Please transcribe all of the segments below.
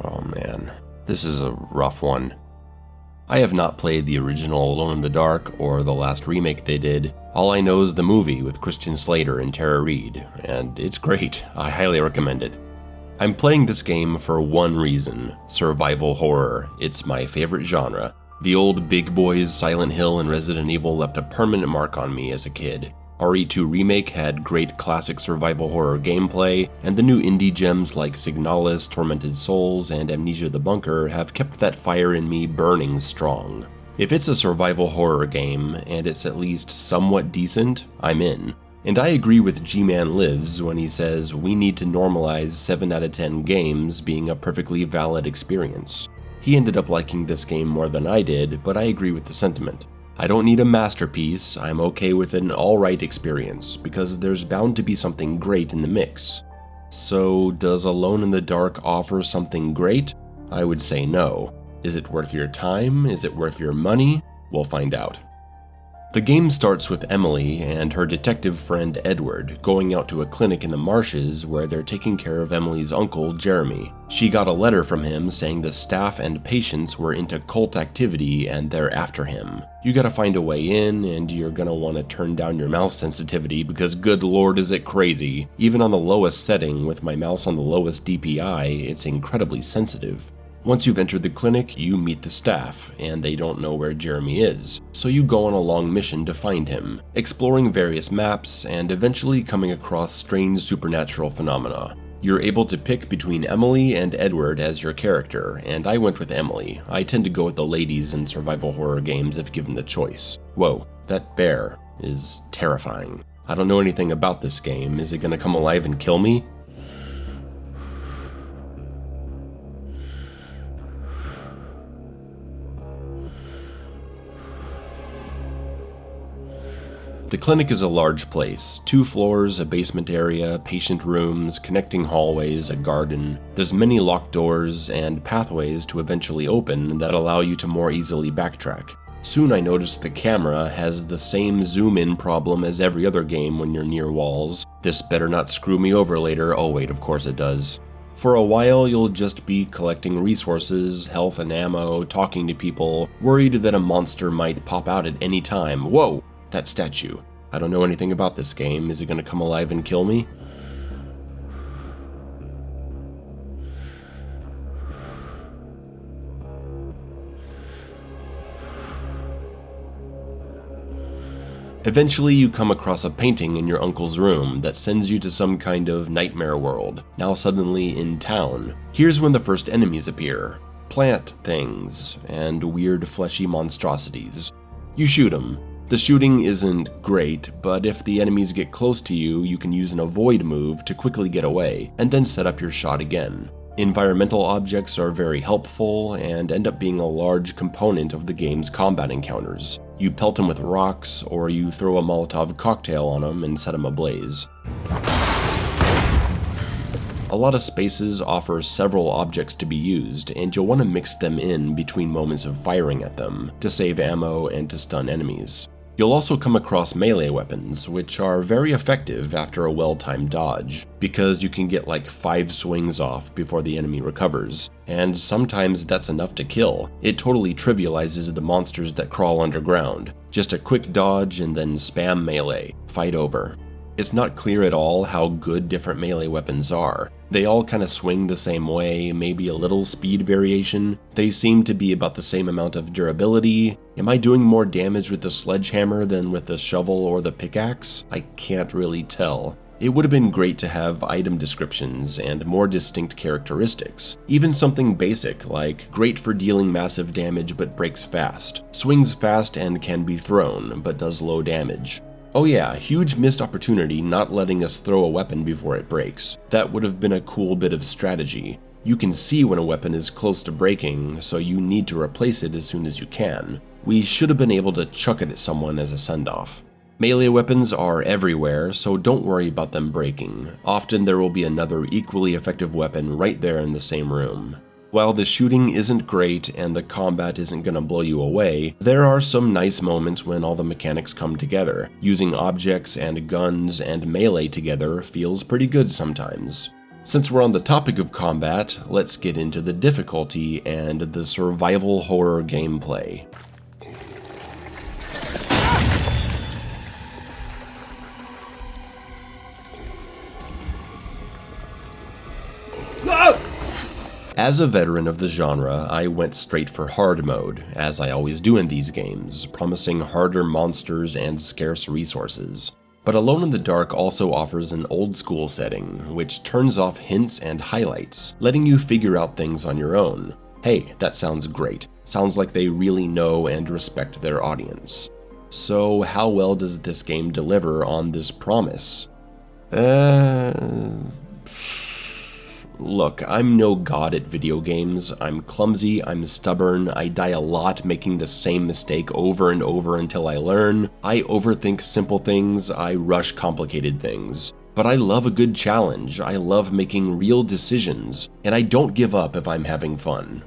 Oh man, this is a rough one. I have not played the original Alone in the Dark or the last remake they did. All I know is the movie with Christian Slater and Tara Reid, and it's great. I highly recommend it. I'm playing this game for one reason: survival horror. It's my favorite genre. The old big boys Silent Hill and Resident Evil left a permanent mark on me as a kid. RE2 Remake had great classic survival horror gameplay, and the new indie gems like Signalis, Tormented Souls, and Amnesia the Bunker have kept that fire in me burning strong. If it's a survival horror game, and it's at least somewhat decent, I'm in. And I agree with G-Man Lives when he says we need to normalize 7 out of 10 games being a perfectly valid experience. He ended up liking this game more than I did, but I agree with the sentiment. I don't need a masterpiece, I'm okay with an alright experience, because there's bound to be something great in the mix. So, does Alone in the Dark offer something great? I would say no. Is it worth your time? Is it worth your money? We'll find out. The game starts with Emily and her detective friend Edward going out to a clinic in the marshes where they're taking care of Emily's uncle, Jeremy. She got a letter from him saying the staff and patients were into cult activity and they're after him. You gotta find a way in, and you're gonna want to turn down your mouse sensitivity because good lord is it crazy. Even on the lowest setting with my mouse on the lowest DPI, it's incredibly sensitive. Once you've entered the clinic, you meet the staff, and they don't know where Jeremy is, so you go on a long mission to find him, exploring various maps and eventually coming across strange supernatural phenomena. You're able to pick between Emily and Edward as your character, and I went with Emily. I tend to go with the ladies in survival horror games if given the choice. Whoa, that bear is terrifying. I don't know anything about this game. Is it gonna come alive and kill me? The clinic is a large place, 2 floors, a basement area, patient rooms, connecting hallways, a garden. There's many locked doors and pathways to eventually open that allow you to more easily backtrack. Soon I noticed the camera has the same zoom-in problem as every other game when you're near walls. This better not screw me over later. Oh wait, of course it does. For a while, you'll just be collecting resources, health and ammo, talking to people, worried that a monster might pop out at any time. Whoa! That statue. I don't know anything about this game. Is it going to come alive and kill me? Eventually, you come across a painting in your uncle's room that sends you to some kind of nightmare world, now suddenly in town. Here's when the first enemies appear. Plant things, and weird fleshy monstrosities. You shoot them. The shooting isn't great, but if the enemies get close to you, you can use an avoid move to quickly get away, and then set up your shot again. Environmental objects are very helpful and end up being a large component of the game's combat encounters. You pelt them with rocks, or you throw a Molotov cocktail on them and set them ablaze. A lot of spaces offer several objects to be used, and you'll want to mix them in between moments of firing at them, to save ammo and to stun enemies. You'll also come across melee weapons, which are very effective after a well-timed dodge, because you can get like 5 swings off before the enemy recovers, and sometimes that's enough to kill. It totally trivializes the monsters that crawl underground. Just a quick dodge and then spam melee. Fight over. It's not clear at all how good different melee weapons are. They all kind of swing the same way, maybe a little speed variation. They seem to be about the same amount of durability. Am I doing more damage with the sledgehammer than with the shovel or the pickaxe? I can't really tell. It would have been great to have item descriptions and more distinct characteristics. Even something basic like great for dealing massive damage but breaks fast, swings fast and can be thrown but does low damage. Oh yeah, huge missed opportunity not letting us throw a weapon before it breaks. That would have been a cool bit of strategy. You can see when a weapon is close to breaking, so you need to replace it as soon as you can. We should have been able to chuck it at someone as a send-off. Melee weapons are everywhere, so don't worry about them breaking. Often there will be another equally effective weapon right there in the same room. While the shooting isn't great and the combat isn't gonna blow you away, there are some nice moments when all the mechanics come together. Using objects and guns and melee together feels pretty good sometimes. Since we're on the topic of combat, let's get into the difficulty and the survival horror gameplay. As a veteran of the genre, I went straight for hard mode, as I always do in these games, promising harder monsters and scarce resources. But Alone in the Dark also offers an old school setting, which turns off hints and highlights, letting you figure out things on your own. Hey, that sounds great. Sounds like they really know and respect their audience. So how well does this game deliver on this promise? Look, I'm no god at video games. I'm clumsy, I'm stubborn, I die a lot making the same mistake over and over until I learn. I overthink simple things, I rush complicated things. But I love a good challenge, I love making real decisions, and I don't give up if I'm having fun.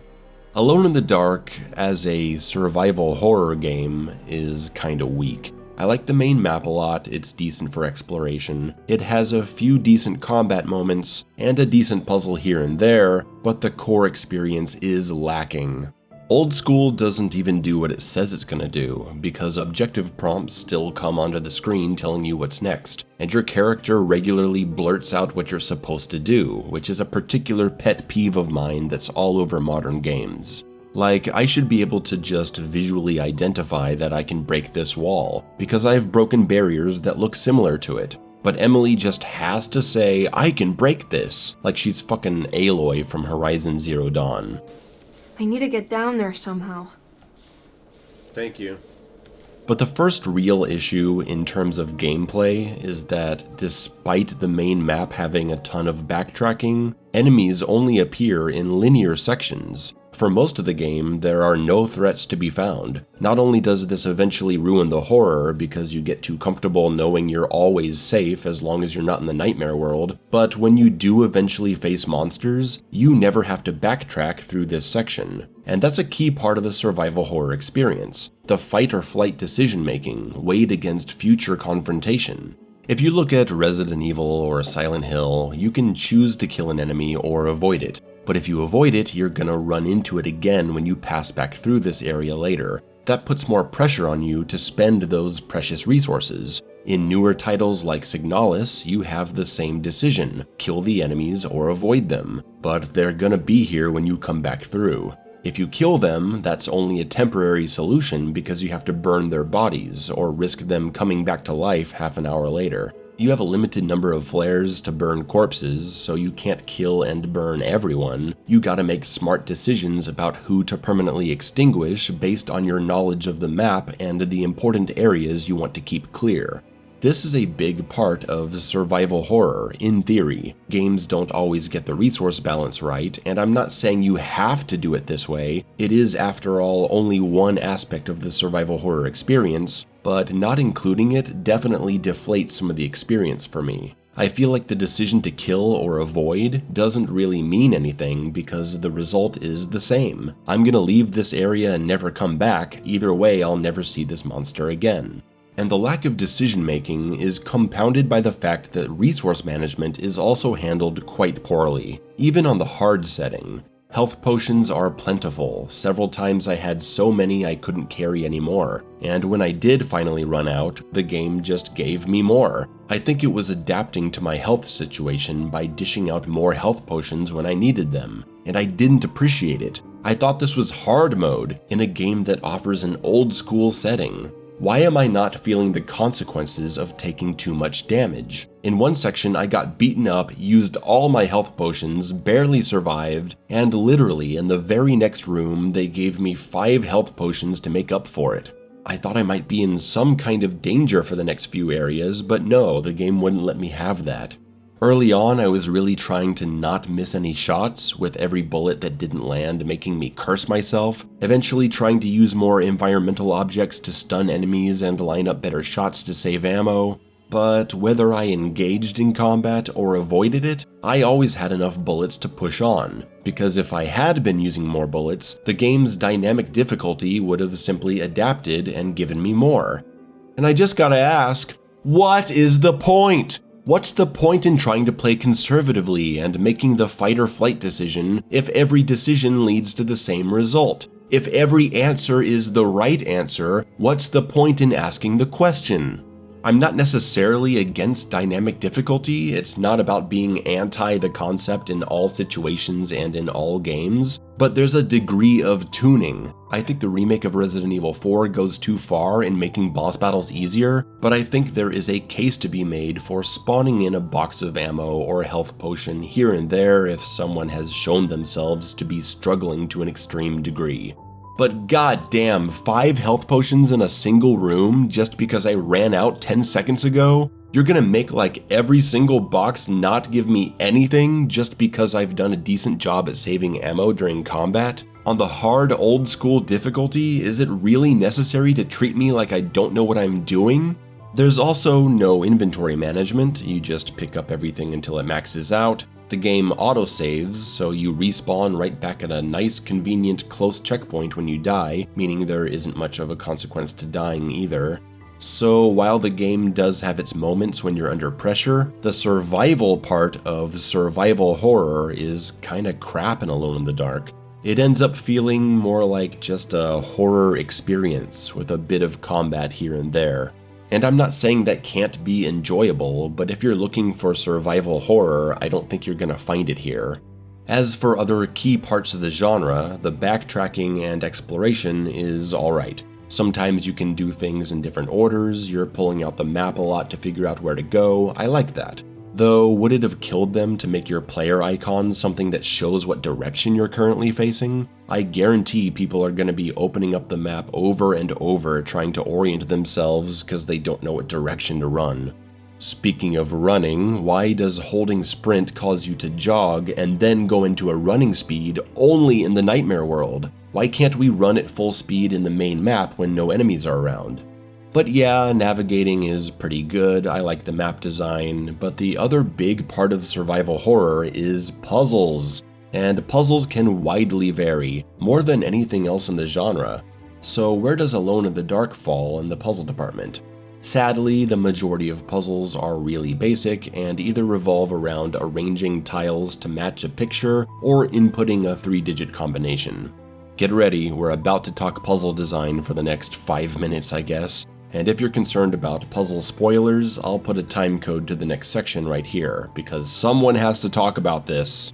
Alone in the Dark, as a survival horror game, is kinda weak. I like the main map a lot, it's decent for exploration, it has a few decent combat moments, and a decent puzzle here and there, but the core experience is lacking. Old School doesn't even do what it says it's gonna do, because objective prompts still come onto the screen telling you what's next, and your character regularly blurts out what you're supposed to do, which is a particular pet peeve of mine that's all over modern games. Like, I should be able to just visually identify that I can break this wall, because I've broken barriers that look similar to it. But Emily just has to say, I can break this, like she's fucking Aloy from Horizon Zero Dawn. I need to get down there somehow. Thank you. But the first real issue in terms of gameplay is that despite the main map having a ton of backtracking, enemies only appear in linear sections. For most of the game, there are no threats to be found. Not only does this eventually ruin the horror because you get too comfortable knowing you're always safe as long as you're not in the nightmare world, but when you do eventually face monsters, you never have to backtrack through this section. And that's a key part of the survival horror experience, the fight or flight decision making weighed against future confrontation. If you look at Resident Evil or Silent Hill, you can choose to kill an enemy or avoid it. But if you avoid it, you're gonna run into it again when you pass back through this area later. That puts more pressure on you to spend those precious resources. In newer titles like Signalis, you have the same decision, kill the enemies or avoid them, but they're gonna be here when you come back through. If you kill them, that's only a temporary solution because you have to burn their bodies or risk them coming back to life half an hour later. You have a limited number of flares to burn corpses, so you can't kill and burn everyone. You gotta make smart decisions about who to permanently extinguish based on your knowledge of the map and the important areas you want to keep clear. This is a big part of survival horror, in theory. Games don't always get the resource balance right, and I'm not saying you have to do it this way. It is, after all, only one aspect of the survival horror experience, but not including it definitely deflates some of the experience for me. I feel like the decision to kill or avoid doesn't really mean anything because the result is the same. I'm gonna leave this area and never come back, either way I'll never see this monster again. And the lack of decision making is compounded by the fact that resource management is also handled quite poorly, even on the hard setting. Health potions are plentiful. Several times I had so many I couldn't carry anymore, and when I did finally run out, the game just gave me more. I think it was adapting to my health situation by dishing out more health potions when I needed them, and I didn't appreciate it. I thought this was hard mode in a game that offers an old school setting. Why am I not feeling the consequences of taking too much damage? In one section, I got beaten up, used all my health potions, barely survived, and literally in the very next room, they gave me 5 health potions to make up for it. I thought I might be in some kind of danger for the next few areas, but no, the game wouldn't let me have that. Early on, I was really trying to not miss any shots, with every bullet that didn't land making me curse myself, eventually trying to use more environmental objects to stun enemies and line up better shots to save ammo. But whether I engaged in combat or avoided it, I always had enough bullets to push on, because if I had been using more bullets, the game's dynamic difficulty would have simply adapted and given me more. And I just gotta ask, what is the point? What's the point in trying to play conservatively and making the fight or flight decision if every decision leads to the same result? If every answer is the right answer, what's the point in asking the question? I'm not necessarily against dynamic difficulty. It's not about being anti the concept in all situations and in all games, but there's a degree of tuning. I think the remake of Resident Evil 4 goes too far in making boss battles easier, but I think there is a case to be made for spawning in a box of ammo or a health potion here and there if someone has shown themselves to be struggling to an extreme degree. But goddamn, 5 health potions in a single room just because I ran out 10 seconds ago? You're gonna make like every single box not give me anything just because I've done a decent job at saving ammo during combat? On the hard old school difficulty, is it really necessary to treat me like I don't know what I'm doing? There's also no inventory management. You just pick up everything until it maxes out. The game autosaves, so you respawn right back at a nice, convenient, close checkpoint when you die, meaning there isn't much of a consequence to dying either. So while the game does have its moments when you're under pressure, the survival part of survival horror is kinda crap in Alone in the Dark. It ends up feeling more like just a horror experience with a bit of combat here and there. And I'm not saying that can't be enjoyable, but if you're looking for survival horror, I don't think you're gonna find it here. As for other key parts of the genre, the backtracking and exploration is alright. Sometimes you can do things in different orders, you're pulling out the map a lot to figure out where to go, I like that. Though, would it have killed them to make your player icon something that shows what direction you're currently facing? I guarantee people are going to be opening up the map over and over trying to orient themselves because they don't know what direction to run. Speaking of running, why does holding sprint cause you to jog and then go into a running speed only in the Nightmare world? Why can't we run at full speed in the main map when no enemies are around? But yeah, navigating is pretty good, I like the map design, but the other big part of survival horror is puzzles. And puzzles can widely vary, more than anything else in the genre. So where does Alone in the Dark fall in the puzzle department? Sadly, the majority of puzzles are really basic and either revolve around arranging tiles to match a picture or inputting a 3-digit combination. Get ready, we're about to talk puzzle design for the next 5 minutes, I guess. And if you're concerned about puzzle spoilers, I'll put a time code to the next section right here, because someone has to talk about this.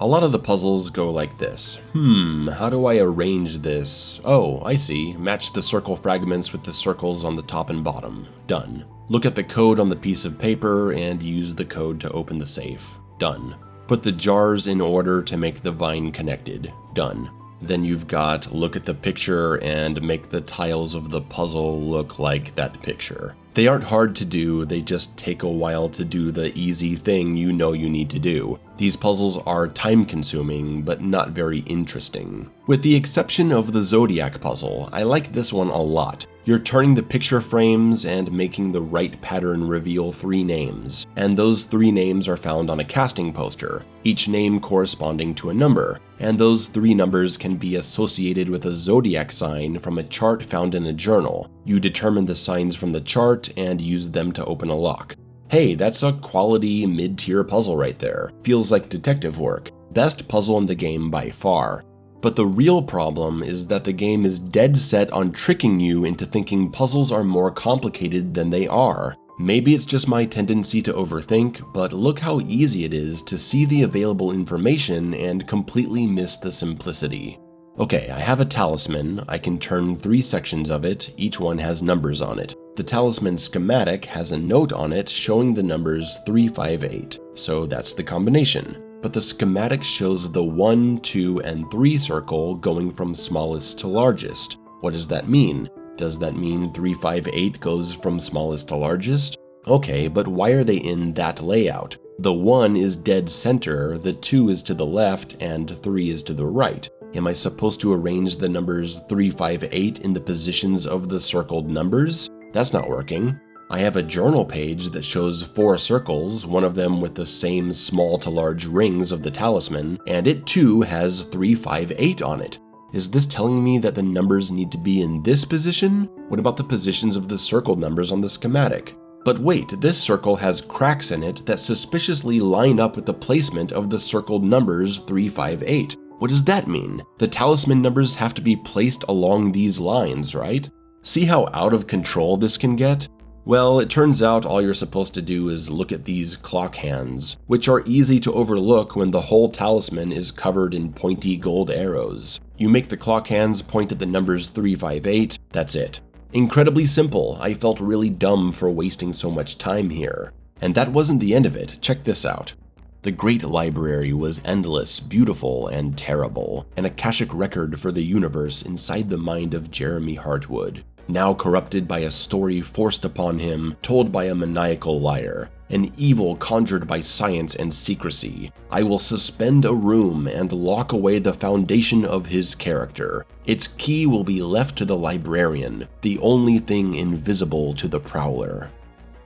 A lot of the puzzles go like this. How do I arrange this? Oh, I see. Match the circle fragments with the circles on the top and bottom. Done. Look at the code on the piece of paper and use the code to open the safe. Done. Put the jars in order to make the vine connected. Done. Then you've got look at the picture and make the tiles of the puzzle look like that picture. They aren't hard to do, they just take a while to do the easy thing you know you need to do. These puzzles are time-consuming, but not very interesting. With the exception of the Zodiac puzzle, I like this one a lot. You're turning the picture frames and making the right pattern reveal 3 names, and those 3 names are found on a casting poster, each name corresponding to a number, and those 3 numbers can be associated with a zodiac sign from a chart found in a journal. You determine the signs from the chart and use them to open a lock. Hey, that's a quality mid-tier puzzle right there. Feels like detective work. Best puzzle in the game by far. But the real problem is that the game is dead set on tricking you into thinking puzzles are more complicated than they are. Maybe it's just my tendency to overthink, but look how easy it is to see the available information and completely miss the simplicity. Okay, I have a talisman, I can turn 3 sections of it, each one has numbers on it. The talisman schematic has a note on it showing the numbers 358, so that's the combination. But the schematic shows the 1, 2, and 3 circle going from smallest to largest. What does that mean? Does that mean 358 goes from smallest to largest? Okay, but why are they in that layout? The 1 is dead center, the 2 is to the left, and 3 is to the right. Am I supposed to arrange the numbers 358 in the positions of the circled numbers? That's not working. I have a journal page that shows 4 circles, one of them with the same small to large rings of the talisman, and it too has 358 on it. Is this telling me that the numbers need to be in this position? What about the positions of the circled numbers on the schematic? But wait, this circle has cracks in it that suspiciously line up with the placement of the circled numbers 3, 5, 8. What does that mean? The talisman numbers have to be placed along these lines, right? See how out of control this can get? Well, it turns out all you're supposed to do is look at these clock hands, which are easy to overlook when the whole talisman is covered in pointy gold arrows. You make the clock hands point at the numbers 3, 5, 8, that's it. Incredibly simple. I felt really dumb for wasting so much time here. And that wasn't the end of it. Check this out. The Great Library was endless, beautiful, and terrible, an akashic record for the universe inside the mind of Jeremy Hartwood, now corrupted by a story forced upon him, told by a maniacal liar, an evil conjured by science and secrecy. I will suspend a room and lock away the foundation of his character. Its key will be left to the librarian, the only thing invisible to the prowler.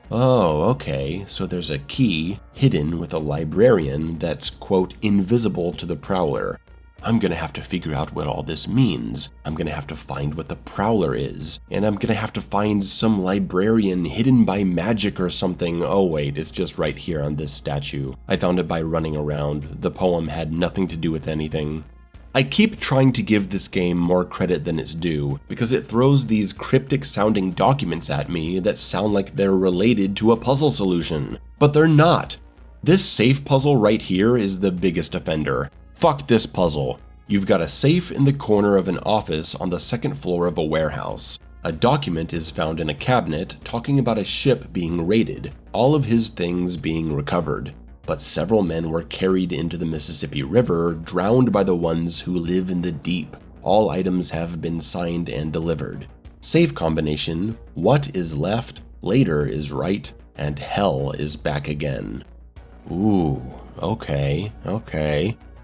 Oh, okay, so there's a key hidden with a librarian that's, quote, invisible to the prowler. I'm gonna have to figure out what all this means. I'm gonna have to find what the prowler is, and I'm gonna have to find some librarian hidden by magic or something. Oh wait, it's just right here on this statue. I found it by running around. The poem had nothing to do with anything. I keep trying to give this game more credit than it's due, because it throws these cryptic sounding documents at me that sound like they're related to a puzzle solution. But they're not. This safe puzzle right here is the biggest offender. Fuck this puzzle. You've got a safe in the corner of an office on the second floor of a warehouse. A document is found in a cabinet talking about a ship being raided, all of his things being recovered. But several men were carried into the Mississippi River, drowned by the ones who live in the deep. All items have been signed and delivered. Safe combination, what is left, later is right, and hell is back again. Ooh, okay.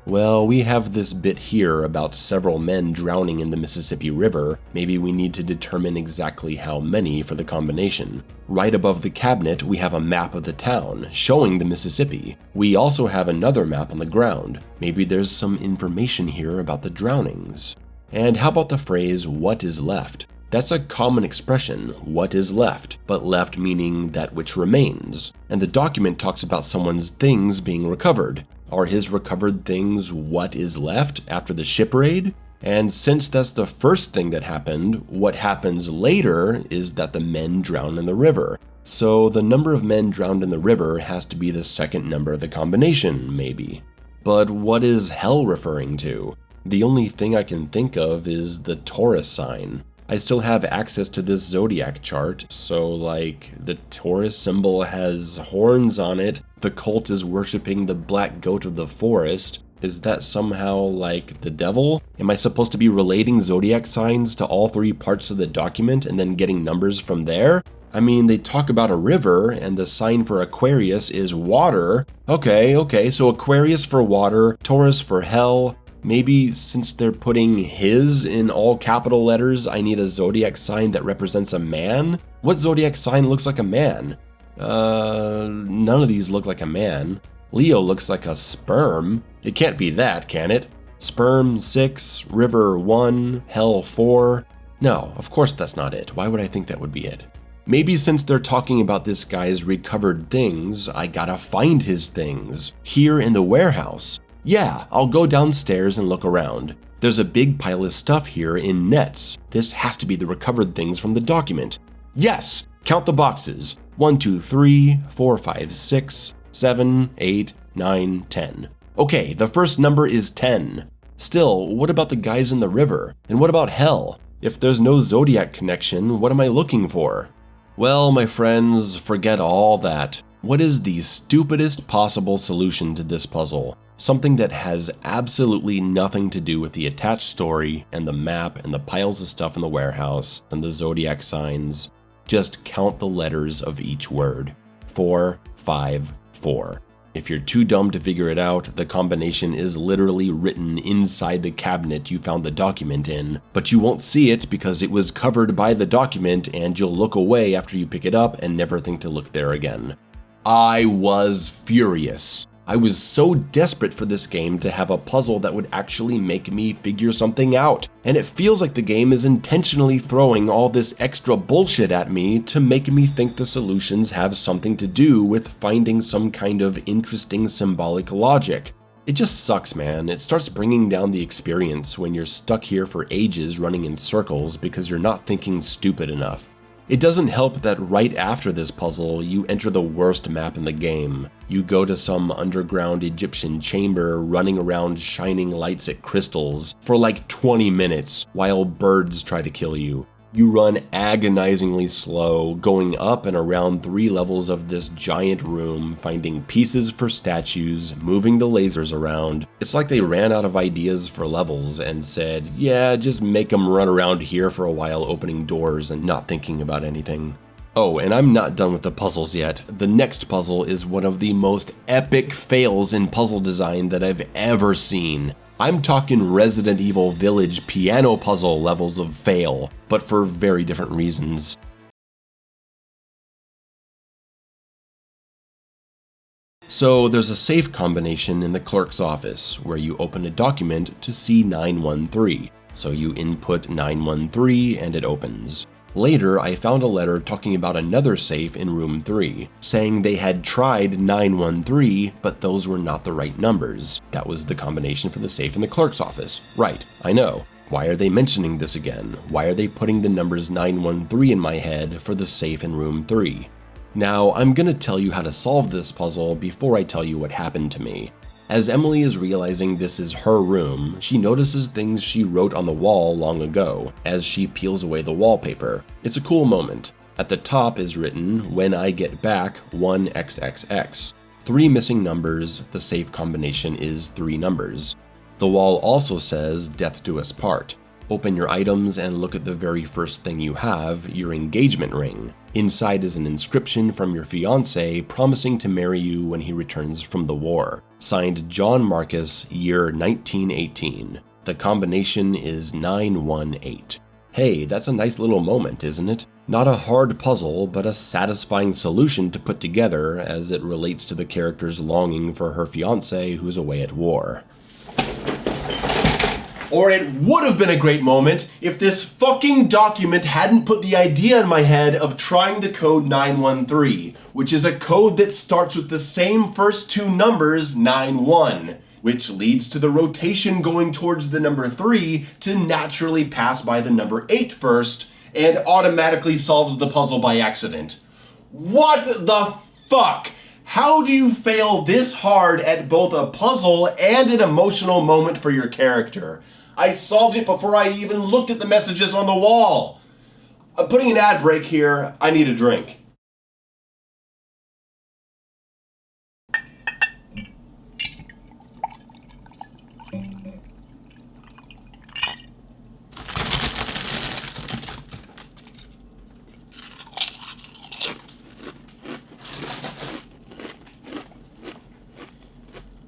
Well, we have this bit here about several men drowning in the Mississippi River. Maybe we need to determine exactly how many for the combination. Right above the cabinet, we have a map of the town, showing the Mississippi. We also have another map on the ground. Maybe there's some information here about the drownings. And how about the phrase, what is left? That's a common expression, what is left, but left meaning that which remains. And the document talks about someone's things being recovered. Are his recovered things what is left after the ship raid? And since that's the first thing that happened, what happens later is that the men drown in the river. So the number of men drowned in the river has to be the second number of the combination, maybe. But what is hell referring to? The only thing I can think of is the Taurus sign. I still have access to this zodiac chart, so like the Taurus symbol has horns on it, the cult is worshipping the black goat of the forest. Is that somehow like the devil? Am I supposed to be relating zodiac signs to all three parts of the document and then getting numbers from there? I mean, they talk about a river and the sign for Aquarius is water. Okay, so Aquarius for water, Taurus for hell. Maybe since they're putting his in all capital letters, I need a zodiac sign that represents a man? What zodiac sign looks like a man? None of these look like a man. Leo looks like a sperm. It can't be that, can it? Sperm 6, river 1, hell 4. No, of course that's not it. Why would I think that would be it? Maybe since they're talking about this guy's recovered things, I gotta find his things. Here in the warehouse. Yeah, I'll go downstairs and look around. There's a big pile of stuff here in nets. This has to be the recovered things from the document. Yes! Count the boxes. 1, 2, 3, 4, 5, 6, 7, 8, 9, 10. Okay, the first number is 10. Still, what about the guys in the river? And what about hell? If there's no zodiac connection, what am I looking for? Well, my friends, forget all that. What is the stupidest possible solution to this puzzle? Something that has absolutely nothing to do with the attached story and the map and the piles of stuff in the warehouse and the zodiac signs. Just count the letters of each word. 4, 5, 4. If you're too dumb to figure it out, the combination is literally written inside the cabinet you found the document in, but you won't see it because it was covered by the document and you'll look away after you pick it up and never think to look there again. I was furious. I was so desperate for this game to have a puzzle that would actually make me figure something out, and it feels like the game is intentionally throwing all this extra bullshit at me to make me think the solutions have something to do with finding some kind of interesting symbolic logic. It just sucks, man. It starts bringing down the experience when you're stuck here for ages running in circles because you're not thinking stupid enough. It doesn't help that right after this puzzle, you enter the worst map in the game. You go to some underground Egyptian chamber running around shining lights at crystals for like 20 minutes while birds try to kill you. You run agonizingly slow, going up and around 3 levels of this giant room, finding pieces for statues, moving the lasers around. It's like they ran out of ideas for levels and said, yeah, just make them run around here for a while opening doors and not thinking about anything. Oh, and I'm not done with the puzzles yet. The next puzzle is one of the most epic fails in puzzle design that I've ever seen. I'm talking Resident Evil Village piano puzzle levels of fail, but for very different reasons. So there's a safe combination in the clerk's office where you open a document to see 913. So you input 913 and it opens. Later, I found a letter talking about another safe in room 3, saying they had tried 913, but those were not the right numbers. That was the combination for the safe in the clerk's office. Right, I know. Why are they mentioning this again? Why are they putting the numbers 913 in my head for the safe in room 3? Now, I'm gonna tell you how to solve this puzzle before I tell you what happened to me. As Emily is realizing this is her room, she notices things she wrote on the wall long ago as she peels away the wallpaper. It's a cool moment. At the top is written, "When I get back, 1XXX." 3 missing numbers, the safe combination is 3 numbers. The wall also says, "Death do us part." Open your items and look at the very first thing you have, your engagement ring. Inside is an inscription from your fiancé promising to marry you when he returns from the war. Signed John Marcus, year 1918. The combination is 918. Hey, that's a nice little moment, isn't it? Not a hard puzzle, but a satisfying solution to put together as it relates to the character's longing for her fiancé who's away at war. Or it would have been a great moment if this fucking document hadn't put the idea in my head of trying the code 913, which is a code that starts with the same first 2 numbers, 91, which leads to the rotation going towards the number 3 to naturally pass by the number 8 first, and automatically solves the puzzle by accident. What the fuck? How do you fail this hard at both a puzzle and an emotional moment for your character? I solved it before I even looked at the messages on the wall. I'm putting an ad break here. I need a drink.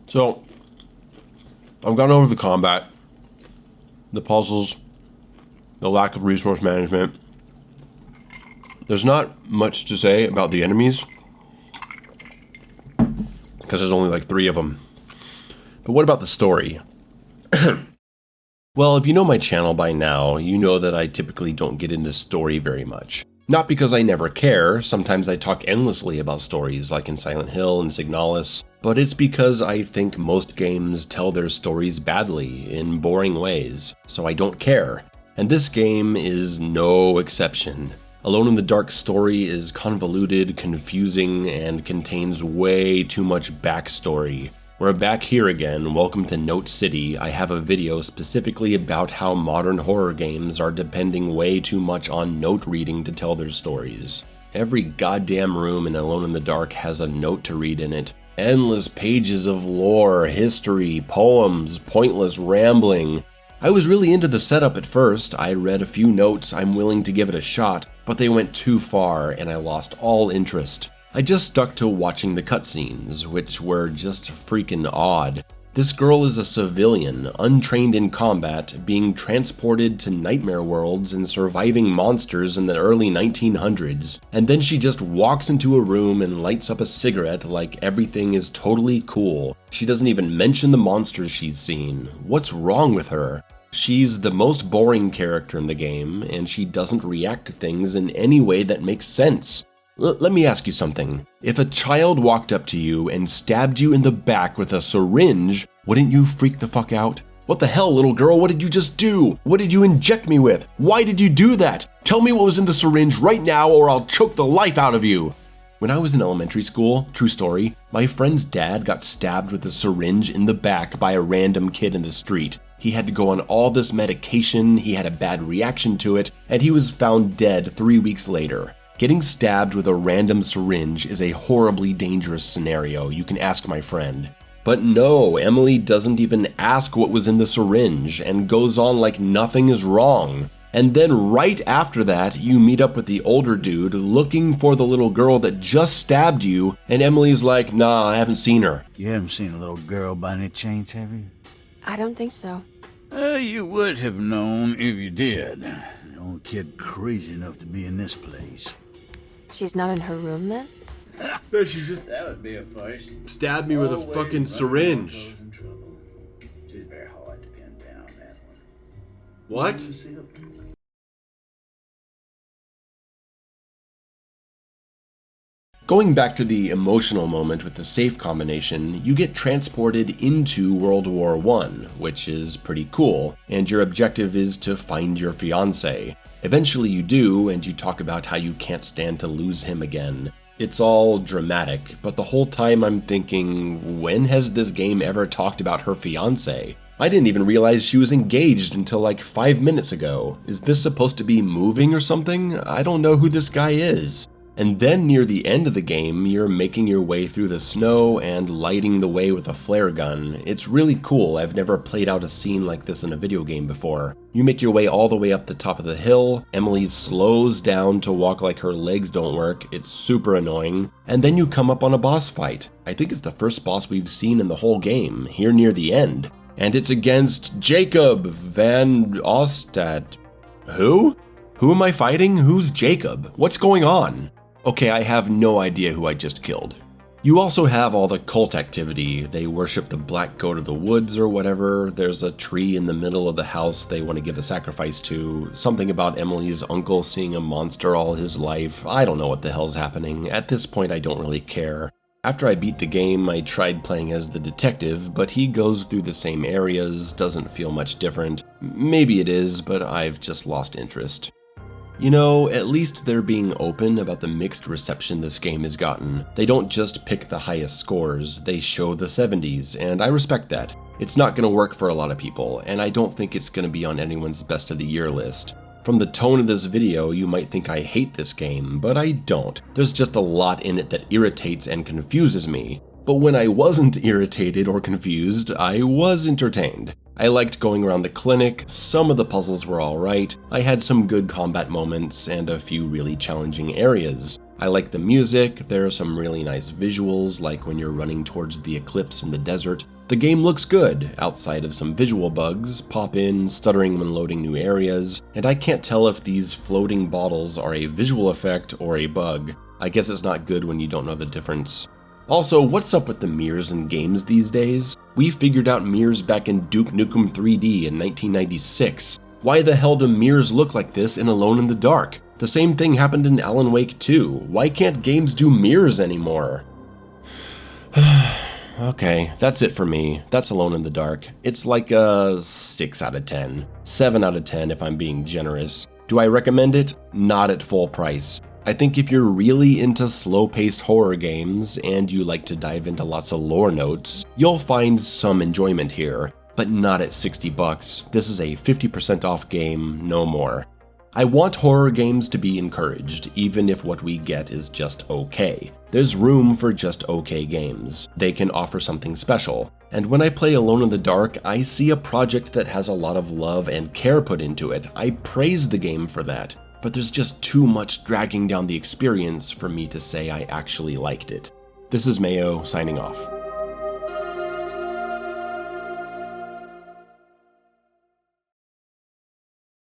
So, I've gone over the combat, the puzzles, the lack of resource management. There's not much to say about the enemies, because there's only like 3 of them. But what about the story? Well, if you know my channel by now, you know that I typically don't get into story very much. Not because I never care, sometimes I talk endlessly about stories like in Silent Hill and Signalis, but it's because I think most games tell their stories badly, in boring ways, so I don't care. And this game is no exception. Alone in the Dark's story is convoluted, confusing, and contains way too much backstory. We're back here again. Welcome to Note City. I have a video specifically about how modern horror games are depending way too much on note reading to tell their stories. Every goddamn room in Alone in the Dark has a note to read in it. Endless pages of lore, history, poems, pointless rambling. I was really into the setup at first. I read a few notes, I'm willing to give it a shot, but they went too far and I lost all interest. I just stuck to watching the cutscenes, which were just freaking odd. This girl is a civilian, untrained in combat, being transported to nightmare worlds and surviving monsters in the early 1900s, and then she just walks into a room and lights up a cigarette like everything is totally cool. She doesn't even mention the monsters she's seen. What's wrong with her? She's the most boring character in the game, and she doesn't react to things in any way that makes sense. Let me ask you something. If a child walked up to you and stabbed you in the back with a syringe, wouldn't you freak the fuck out? What the hell, little girl? What did you just do? What did you inject me with? Why did you do that? Tell me what was in the syringe right now or I'll choke the life out of you. When I was in elementary school, true story, my friend's dad got stabbed with a syringe in the back by a random kid in the street. He had to go on all this medication, he had a bad reaction to it, and he was found dead 3 weeks later. Getting stabbed with a random syringe is a horribly dangerous scenario, you can ask my friend. But no, Emily doesn't even ask what was in the syringe and goes on like nothing is wrong. And then right after that, you meet up with the older dude looking for the little girl that just stabbed you, and Emily's like, nah, I haven't seen her. You haven't seen a little girl by any chance, have you? I don't think so. You would have known if you did. The only kid crazy enough to be in this place. She's not in her room then? She just That would be a first. stabbed me with a fucking syringe. She's very hard to pin down, that What? one. Going back to the emotional moment with the safe combination, you get transported into World War I, which is pretty cool, and your objective is to find your fiancé. Eventually you do, and you talk about how you can't stand to lose him again. It's all dramatic, but the whole time I'm thinking, when has this game ever talked about her fiancé? I didn't even realize she was engaged until like 5 minutes ago. Is this supposed to be moving or something? I don't know who this guy is. And then near the end of the game, you're making your way through the snow and lighting the way with a flare gun. It's really cool. I've never played out a scene like this in a video game before. You make your way all the way up the top of the hill, Emily slows down to walk like her legs don't work, it's super annoying, and then you come up on a boss fight. I think it's the first boss we've seen in the whole game, here near the end. And it's against Jacob Van Ostad. Who? Who am I fighting? Who's Jacob? What's going on? Okay, I have no idea who I just killed. You also have all the cult activity. They worship the black goat of the woods or whatever. There's a tree in the middle of the house they want to give a sacrifice to. Something about Emily's uncle seeing a monster all his life. I don't know what the hell's happening. At this point, I don't really care. After I beat the game, I tried playing as the detective, but he goes through the same areas, doesn't feel much different. Maybe it is, but I've just lost interest. You know, at least they're being open about the mixed reception this game has gotten. They don't just pick the highest scores, they show the 70s, and I respect that. It's not gonna work for a lot of people, and I don't think it's gonna be on anyone's best of the year list. From the tone of this video, you might think I hate this game, but I don't. There's just a lot in it that irritates and confuses me. But when I wasn't irritated or confused, I was entertained. I liked going around the clinic, some of the puzzles were alright, I had some good combat moments, and a few really challenging areas. I like the music, there are some really nice visuals, like when you're running towards the eclipse in the desert. The game looks good, outside of some visual bugs, pop in, stuttering when loading new areas, and I can't tell if these floating bottles are a visual effect or a bug. I guess it's not good when you don't know the difference. Also, what's up with the mirrors in games these days? We figured out mirrors back in Duke Nukem 3D in 1996. Why the hell do mirrors look like this in Alone in the Dark? The same thing happened in Alan Wake 2. Why can't games do mirrors anymore? Okay, that's it for me. That's Alone in the Dark. It's like a 6 out of 10. 7 out of 10 if I'm being generous. Do I recommend it? Not at full price. I think if you're really into slow-paced horror games and you like to dive into lots of lore notes, you'll find some enjoyment here, but not at $60. This is a 50% off game, no more. I want horror games to be encouraged, even if what we get is just okay. There's room for just okay games. They can offer something special. And when I play Alone in the Dark, I see a project that has a lot of love and care put into it. I praise the game for that. But there's just too much dragging down the experience for me to say I actually liked it. This is Mayo, signing off.